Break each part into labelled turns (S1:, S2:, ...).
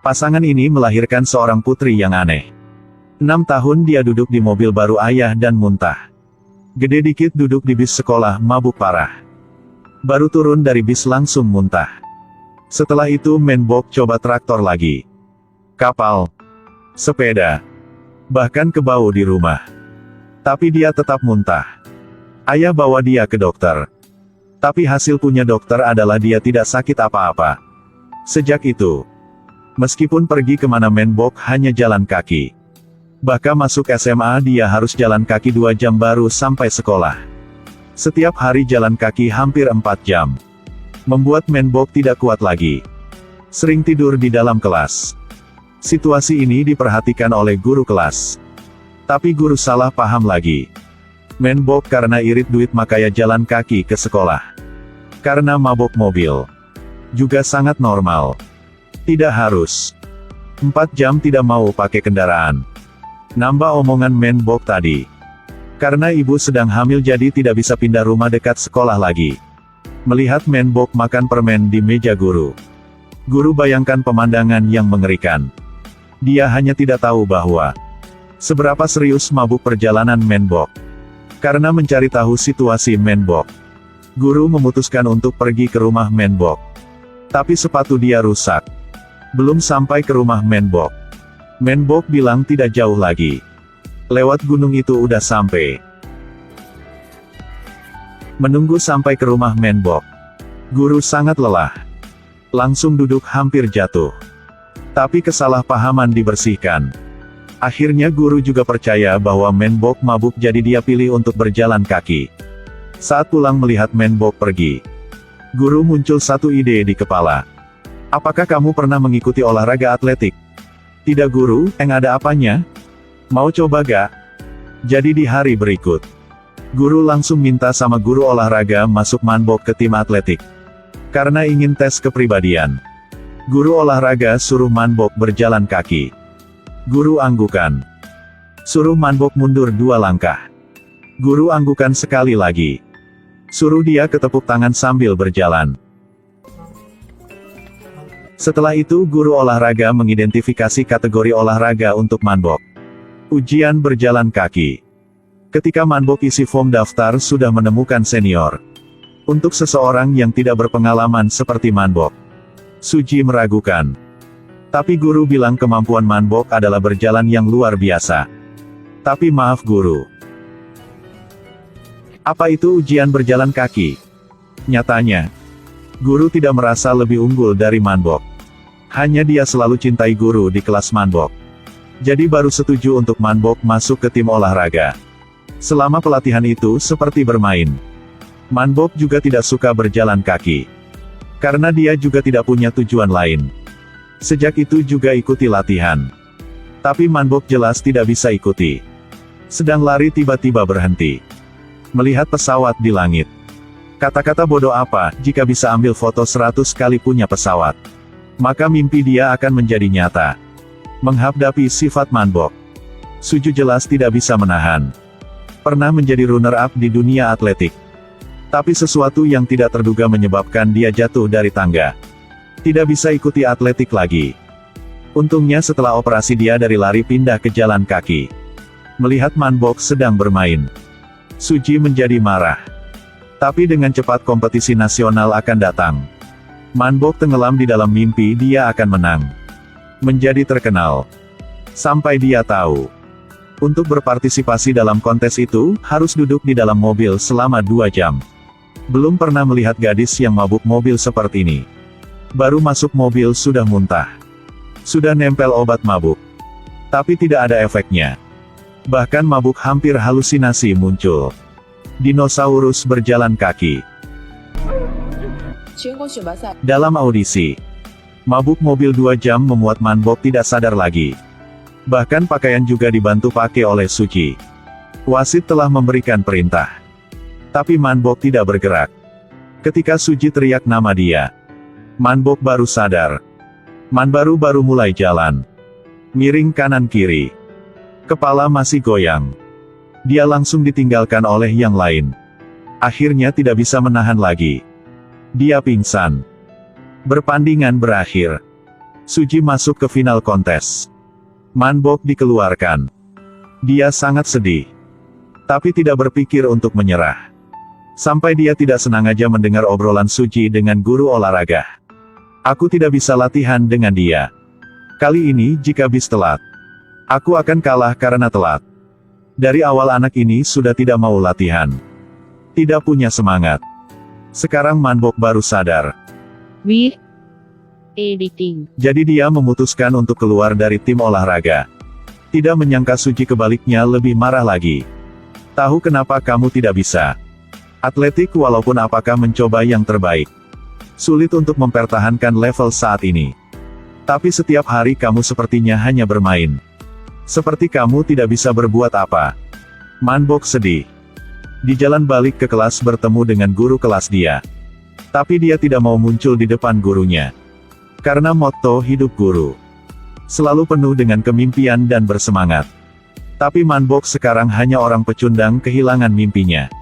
S1: Pasangan ini melahirkan seorang putri yang aneh. 6 tahun dia duduk di mobil baru ayah dan muntah. Gede dikit duduk di bis sekolah, mabuk parah. Baru turun dari bis langsung muntah. Setelah itu Menbok coba traktor lagi. Kapal. Sepeda. Bahkan kebau di rumah. Tapi dia tetap muntah. Ayah bawa dia ke dokter. Tapi hasil punya dokter adalah dia tidak sakit apa-apa. Sejak itu, meskipun pergi kemana Menbok hanya jalan kaki. Bahkan masuk SMA dia harus jalan kaki 2 jam baru sampai sekolah. Setiap hari jalan kaki hampir 4 jam. Membuat Menbok tidak kuat lagi. Sering tidur di dalam kelas. Situasi ini diperhatikan oleh guru kelas. Tapi guru salah paham lagi. Menbok karena irit duit makanya jalan kaki ke sekolah. Karena mabok mobil. Juga sangat normal. Tidak harus. 4 jam tidak mau pakai kendaraan. Nambah omongan Menbok tadi. Karena ibu sedang hamil jadi tidak bisa pindah rumah dekat sekolah lagi. Melihat Menbok makan permen di meja guru. Guru bayangkan pemandangan yang mengerikan. Dia hanya tidak tahu bahwa seberapa serius mabuk perjalanan Menbok. Karena mencari tahu situasi Menbok, guru memutuskan untuk pergi ke rumah Menbok. Tapi sepatu dia rusak. Belum sampai ke rumah Menbok. Menbok bilang tidak jauh lagi. Lewat gunung itu udah sampai. Menunggu sampai ke rumah Menbok. Guru sangat lelah. Langsung duduk hampir jatuh. Tapi kesalahpahaman dibersihkan. Akhirnya guru juga percaya bahwa Menbok mabuk jadi dia pilih untuk berjalan kaki. Saat pulang melihat Menbok pergi, guru muncul satu ide di kepala. Apakah kamu pernah mengikuti olahraga atletik? Tidak guru, ada apanya? Mau coba gak? Jadi di hari berikut, guru langsung minta sama guru olahraga masuk Menbok ke tim atletik. Karena ingin tes kepribadian, guru olahraga suruh Menbok berjalan kaki. Guru anggukan. Suruh Menbok mundur 2 langkah. Guru anggukan sekali lagi. Suruh dia ketepuk tangan sambil berjalan. Setelah itu guru olahraga mengidentifikasi kategori olahraga untuk Menbok. Ujian berjalan kaki. Ketika Menbok isi form daftar sudah menemukan senior. Untuk seseorang yang tidak berpengalaman seperti Menbok, Suji meragukan. Tapi guru bilang kemampuan Menbok adalah berjalan yang luar biasa. Tapi maaf guru. Apa itu ujian berjalan kaki? Nyatanya, guru tidak merasa lebih unggul dari Menbok. Hanya dia selalu cintai guru di kelas Menbok. Jadi baru setuju untuk Menbok masuk ke tim olahraga. Selama pelatihan itu seperti bermain. Menbok juga tidak suka berjalan kaki. Karena dia juga tidak punya tujuan lain. Sejak itu juga ikuti latihan. Tapi Menbok jelas tidak bisa ikuti. Sedang lari tiba-tiba berhenti. Melihat pesawat di langit. Kata-kata bodoh apa, jika bisa ambil foto 100 kali punya pesawat. Maka mimpi dia akan menjadi nyata. Menghadapi sifat Menbok, Suju jelas tidak bisa menahan. Pernah menjadi runner-up di dunia atletik. Tapi sesuatu yang tidak terduga menyebabkan dia jatuh dari tangga. Tidak bisa ikuti atletik lagi. Untungnya setelah operasi dia dari lari pindah ke jalan kaki. Melihat Menbok sedang bermain, Suji menjadi marah. Tapi dengan cepat kompetisi nasional akan datang. Menbok tenggelam di dalam mimpi dia akan menang. Menjadi terkenal. Sampai dia tahu. Untuk berpartisipasi dalam kontes itu, harus duduk di dalam mobil selama 2 jam. Belum pernah melihat gadis yang mabuk mobil seperti ini. Baru masuk mobil sudah muntah. Sudah nempel obat mabuk. Tapi tidak ada efeknya. Bahkan mabuk hampir halusinasi muncul. Dinosaurus berjalan kaki. Dalam audisi, mabuk mobil 2 jam membuat Menbok tidak sadar lagi. Bahkan pakaian juga dibantu pakai oleh Suji. Wasit telah memberikan perintah. Tapi Menbok tidak bergerak. Ketika Suji teriak nama dia, Menbok baru sadar. Baru mulai jalan. Miring kanan kiri. Kepala masih goyang. Dia langsung ditinggalkan oleh yang lain. Akhirnya tidak bisa menahan lagi. Dia pingsan. Pertandingan berakhir. Suji masuk ke final kontes. Manbok dikeluarkan. Dia sangat sedih. Tapi tidak berpikir untuk menyerah. Sampai dia tidak sengaja mendengar obrolan Suji dengan guru olahraga. Aku tidak bisa latihan dengan dia. Kali ini jika bis telat, aku akan kalah karena telat. Dari awal anak ini sudah tidak mau latihan. Tidak punya semangat. Sekarang Manbok baru sadar.
S2: Editing.
S1: Jadi dia memutuskan untuk keluar dari tim olahraga. Tidak menyangka Suji kebaliknya lebih marah lagi. Tahu kenapa kamu tidak bisa? Atletik walaupun apakah mencoba yang terbaik. Sulit untuk mempertahankan level saat ini. Tapi setiap hari kamu sepertinya hanya bermain. Seperti kamu tidak bisa berbuat apa. Manbok sedih. Di jalan balik ke kelas bertemu dengan guru kelas dia. Tapi dia tidak mau muncul di depan gurunya. Karena motto hidup guru selalu penuh dengan kemimpian dan bersemangat. Tapi Manbok sekarang hanya orang pecundang kehilangan mimpinya.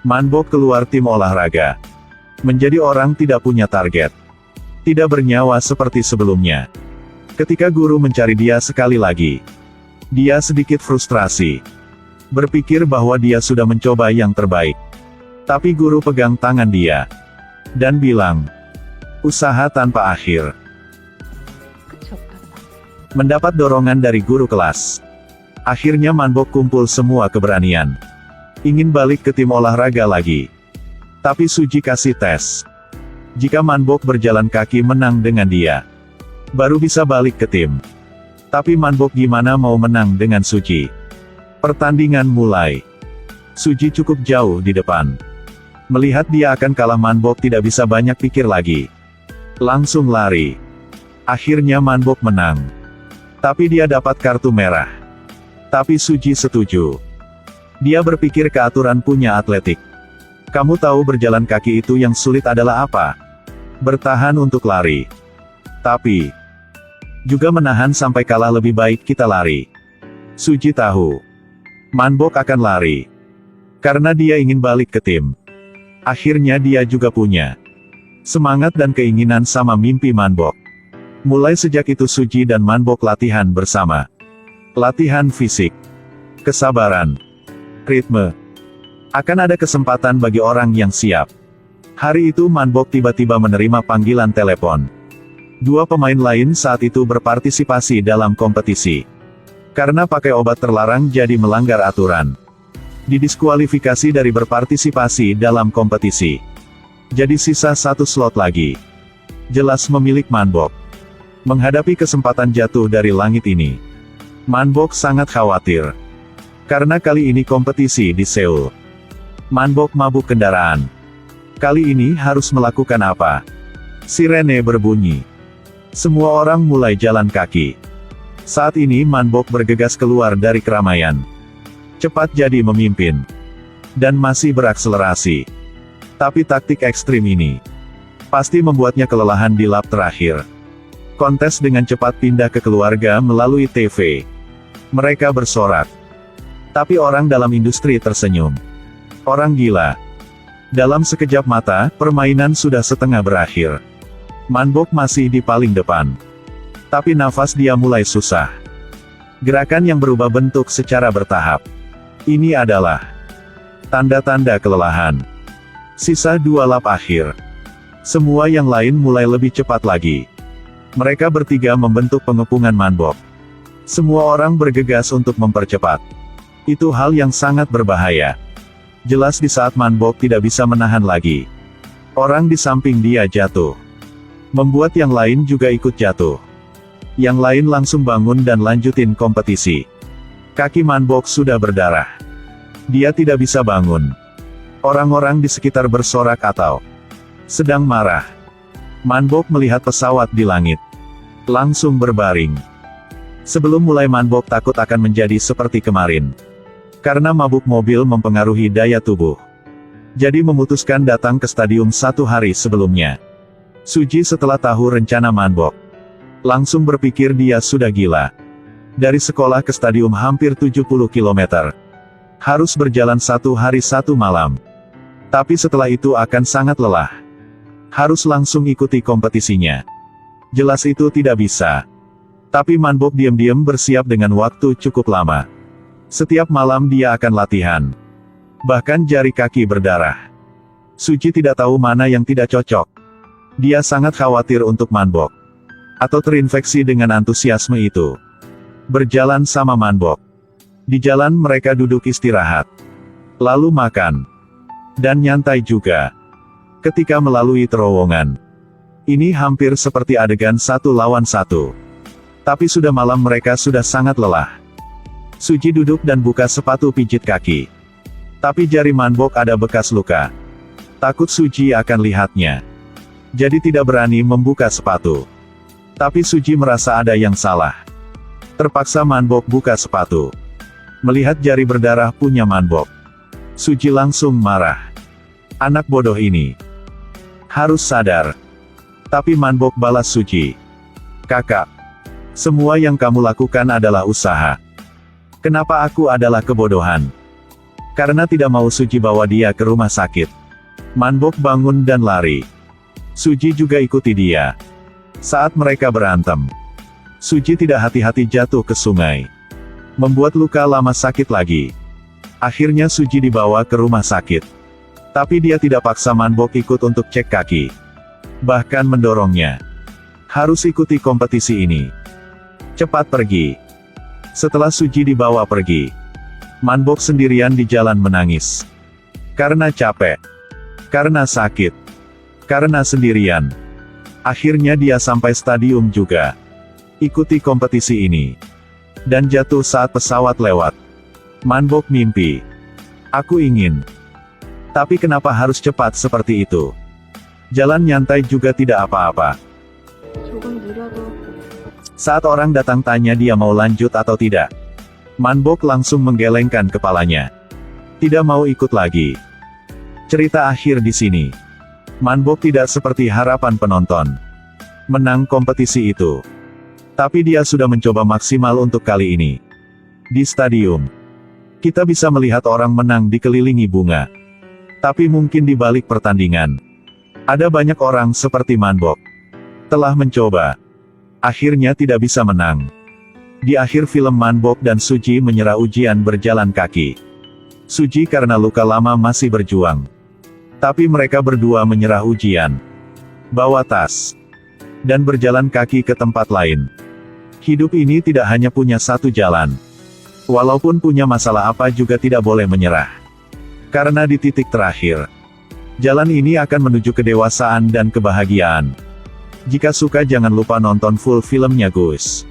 S1: Manbok keluar tim olahraga. Menjadi orang tidak punya target. Tidak bernyawa seperti sebelumnya. Ketika guru mencari dia sekali lagi, dia sedikit frustrasi. Berpikir bahwa dia sudah mencoba yang terbaik. Tapi guru pegang tangan dia. Dan bilang, usaha tanpa akhir. Mendapat dorongan dari guru kelas. Akhirnya Manbok kumpul semua keberanian. Ingin balik ke tim olahraga lagi. Tapi Suji kasih tes. Jika Manbok berjalan kaki menang dengan dia, baru bisa balik ke tim. Tapi Manbok gimana mau menang dengan Suji? Pertandingan mulai. Suji cukup jauh di depan. Melihat dia akan kalah, Manbok tidak bisa banyak pikir lagi. Langsung lari. Akhirnya Manbok menang. Tapi dia dapat kartu merah. Tapi Suji setuju. Dia berpikir keaturan punya atletik. Kamu tahu berjalan kaki itu yang sulit adalah apa? Bertahan untuk lari. Tapi juga menahan sampai kalah lebih baik kita lari. Suji tahu. Manbok akan lari. Karena dia ingin balik ke tim. Akhirnya dia juga punya semangat dan keinginan sama mimpi Manbok. Mulai sejak itu Suji dan Manbok latihan bersama. Latihan fisik. Kesabaran. Ritme. Akan ada kesempatan bagi orang yang siap. Hari itu Manbok tiba-tiba menerima panggilan telepon. Dua pemain lain saat itu berpartisipasi dalam kompetisi. Karena pakai obat terlarang jadi melanggar aturan. Didiskualifikasi dari berpartisipasi dalam kompetisi. Jadi sisa satu slot lagi. Jelas memilik Manbok. Menghadapi kesempatan jatuh dari langit ini, Manbok sangat khawatir. Karena kali ini kompetisi di Seoul. Manbok mabuk kendaraan. Kali ini harus melakukan apa? Sirene berbunyi. Semua orang mulai jalan kaki. Saat ini Manbok bergegas keluar dari keramaian. Cepat jadi memimpin. Dan masih berakselerasi. Tapi taktik ekstrim ini pasti membuatnya kelelahan di lap terakhir. Kontes dengan cepat pindah ke keluarga melalui TV. Mereka bersorak. Tapi orang dalam industri tersenyum. Orang gila. Dalam sekejap mata, permainan sudah setengah berakhir. Manbok masih di paling depan. Tapi nafas dia mulai susah. Gerakan yang berubah bentuk secara bertahap. Ini adalah tanda-tanda kelelahan. Sisa dua lap akhir. Semua yang lain mulai lebih cepat lagi. Mereka bertiga membentuk pengepungan Manbok. Semua orang bergegas untuk mempercepat. Itu hal yang sangat berbahaya. Jelas di saat Manbok tidak bisa menahan lagi. Orang di samping dia jatuh. Membuat yang lain juga ikut jatuh. Yang lain langsung bangun dan lanjutin kompetisi. Kaki Manbok sudah berdarah. Dia tidak bisa bangun. Orang-orang di sekitar bersorak atau sedang marah. Manbok melihat pesawat di langit. Langsung berbaring. Sebelum mulai Manbok takut akan menjadi seperti kemarin. Karena mabuk mobil mempengaruhi daya tubuh. Jadi memutuskan datang ke stadium satu hari sebelumnya. Suji setelah tahu rencana Manbok, langsung berpikir dia sudah gila. Dari sekolah ke stadium hampir 70 km. Harus berjalan satu hari satu malam. Tapi setelah itu akan sangat lelah. Harus langsung ikuti kompetisinya. Jelas itu tidak bisa. Tapi Manbok diam-diam bersiap dengan waktu cukup lama. Setiap malam dia akan latihan. Bahkan jari kaki berdarah. Suci tidak tahu mana yang tidak cocok. Dia sangat khawatir untuk Manbok. Atau terinfeksi dengan antusiasme itu. Berjalan sama Manbok. Di jalan mereka duduk istirahat. Lalu makan. Dan nyantai juga. Ketika melalui terowongan. Ini hampir seperti adegan 1 lawan 1. Tapi sudah malam mereka sudah sangat lelah. Suci duduk dan buka sepatu pijit kaki. Tapi jari Manbok ada bekas luka. Takut Suci akan lihatnya. Jadi tidak berani membuka sepatu. Tapi Suci merasa ada yang salah. Terpaksa Manbok buka sepatu. Melihat jari berdarah punya Manbok. Suci langsung marah. Anak bodoh ini. Harus sadar. Tapi Manbok balas Suci. Kakak. Semua yang kamu lakukan adalah usaha. Kenapa aku adalah kebodohan? Karena tidak mau Suci bawa dia ke rumah sakit. Manbok bangun dan lari. Suci juga ikuti dia. Saat mereka berantem. Suci tidak hati-hati jatuh ke sungai. Membuat luka lama sakit lagi. Akhirnya Suci dibawa ke rumah sakit. Tapi dia tidak paksa Manbok ikut untuk cek kaki. Bahkan mendorongnya. Harus ikuti kompetisi ini. Cepat pergi. Setelah Suci dibawa pergi. Manbok sendirian di jalan menangis. Karena capek. Karena sakit. Karena sendirian. Akhirnya dia sampai stadium juga. Ikuti kompetisi ini. Dan jatuh saat pesawat lewat. Manbok mimpi. Aku ingin. Tapi kenapa harus cepat seperti itu? Jalan nyantai juga tidak apa-apa. Saat orang datang tanya dia mau lanjut atau tidak. Manbok langsung menggelengkan kepalanya. Tidak mau ikut lagi. Cerita akhir di sini. Manbok tidak seperti harapan penonton. Menang kompetisi itu. Tapi dia sudah mencoba maksimal untuk kali ini. Di stadium. Kita bisa melihat orang menang dikelilingi bunga. Tapi mungkin di balik pertandingan. Ada banyak orang seperti Manbok. Telah mencoba. Akhirnya tidak bisa menang. Di akhir film Manbok dan Suci menyerah ujian berjalan kaki. Suci karena luka lama masih berjuang. Tapi mereka berdua menyerah ujian. Bawa tas. Dan berjalan kaki ke tempat lain. Hidup ini tidak hanya punya satu jalan. Walaupun punya masalah apa juga tidak boleh menyerah. Karena di titik terakhir. Jalan ini akan menuju kedewasaan dan kebahagiaan. Jika suka jangan lupa nonton full filmnya Gus.